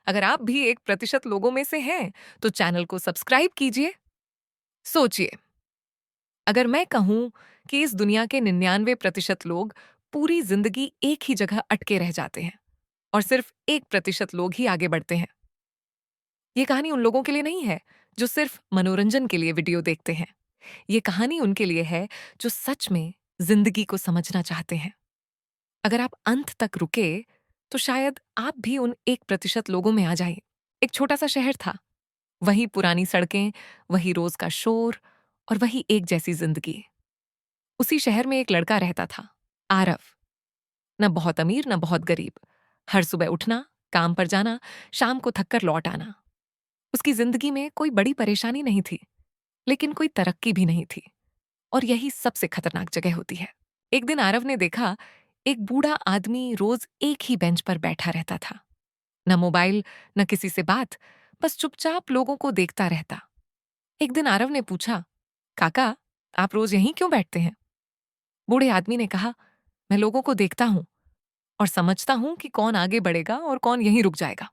अगर आप भी 1% लोगों में से हैं, तो चैनल को सब्सक्राइब कीजिए। सोचिए, अगर मैं कहूं कि इस दुनिया के 99% लोग पूरी जिंदगी एक ही जगह अटके रह जाते हैं और सिर्फ 1% लोग ही आगे बढ़ते हैं। ये कहानी उन लोगों के लिए नहीं है जो सिर्फ मनोरंजन के लिए वीडियो देखते हैं। ये कहानी उनके लिए है जो सच में जिंदगी को समझना चाहते हैं। अगर आप अंत तक रुके, तो शायद आप भी उन 1% लोगों में आ जाए। एक छोटा सा शहर था, वही पुरानी सड़कें, वही रोज का शोर और वही एक जैसी जिंदगी। उसी शहर में एक लड़का रहता था, आरव। न बहुत अमीर न बहुत गरीब। हर सुबह उठना, काम पर जाना, शाम को थककर लौट आना। उसकी जिंदगी में कोई बड़ी परेशानी नहीं थी, लेकिन कोई तरक्की भी नहीं थी। और यही सबसे खतरनाक जगह होती है। एक दिन आरव ने देखा, एक बूढ़ा आदमी रोज एक ही बेंच पर बैठा रहता था। न मोबाइल, न किसी से बात, बस चुपचाप लोगों को देखता रहता। एक दिन आरव ने पूछा, काका, आप रोज यहीं क्यों बैठते हैं? बूढ़े आदमी ने कहा, मैं लोगों को देखता हूं और समझता हूं कि कौन आगे बढ़ेगा और कौन यहीं रुक जाएगा।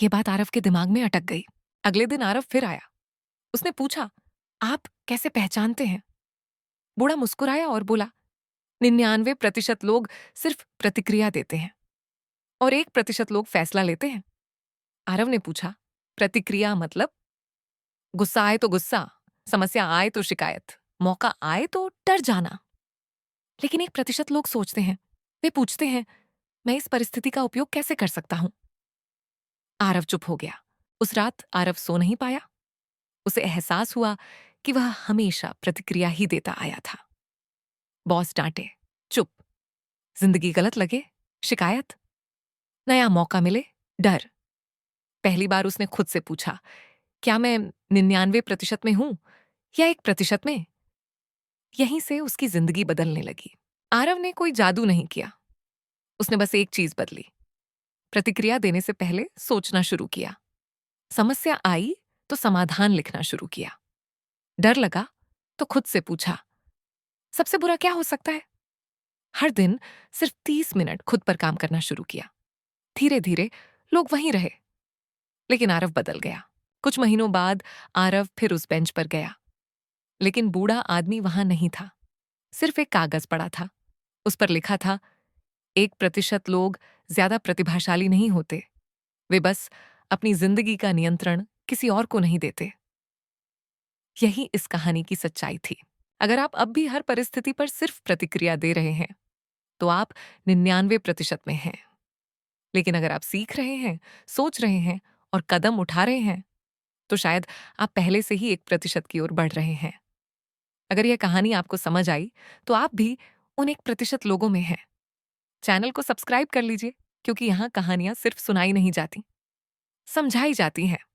ये बात आरव के दिमाग में अटक गई। अगले दिन आरव फिर आया। उसने पूछा, आप कैसे पहचानते हैं? बूढ़ा मुस्कुराया और बोला, 99% लोग सिर्फ प्रतिक्रिया देते हैं और 1% लोग फैसला लेते हैं। आरव ने पूछा, प्रतिक्रिया मतलब? गुस्सा आए तो गुस्सा, समस्या आए तो शिकायत, मौका आए तो डर जाना। लेकिन 1% लोग सोचते हैं, वे पूछते हैं, मैं इस परिस्थिति का उपयोग कैसे कर सकता हूं? आरव चुप हो गया। उस रात आरव सो नहीं पाया। उसे एहसास हुआ कि वह हमेशा प्रतिक्रिया ही देता आया था। बॉस डांटे, चुप। जिंदगी गलत लगे, शिकायत। नया मौका मिले, डर। पहली बार उसने खुद से पूछा, क्या मैं 99% में हूं या 1% में? यहीं से उसकी जिंदगी बदलने लगी। आरव ने कोई जादू नहीं किया। उसने बस एक चीज बदली। प्रतिक्रिया देने से पहले सोचना शुरू किया। समस्या आई तो समाधान लिखना शुरू किया। डर लगा तो खुद से पूछा, सबसे बुरा क्या हो सकता है? हर दिन सिर्फ 30 मिनट खुद पर काम करना शुरू किया। धीरे धीरे लोग वहीं रहे, लेकिन आरव बदल गया। कुछ महीनों बाद आरव फिर उस बेंच पर गया, लेकिन बूढ़ा आदमी वहां नहीं था। सिर्फ एक कागज पड़ा था। उस पर लिखा था, 1% लोग ज्यादा प्रतिभाशाली नहीं होते, वे बस अपनी जिंदगी का नियंत्रण किसी और को नहीं देते। यही इस कहानी की सच्चाई थी। अगर आप अब भी हर परिस्थिति पर सिर्फ प्रतिक्रिया दे रहे हैं, तो आप 99% में हैं। लेकिन अगर आप सीख रहे हैं, सोच रहे हैं और कदम उठा रहे हैं, तो शायद आप पहले से ही 1% की ओर बढ़ रहे हैं। अगर यह कहानी आपको समझ आई, तो आप भी उन 1% लोगों में हैं। चैनल को सब्सक्राइब कर लीजिए, क्योंकि यहाँ कहानियां सिर्फ सुनाई नहीं जाती, समझाई जाती हैं।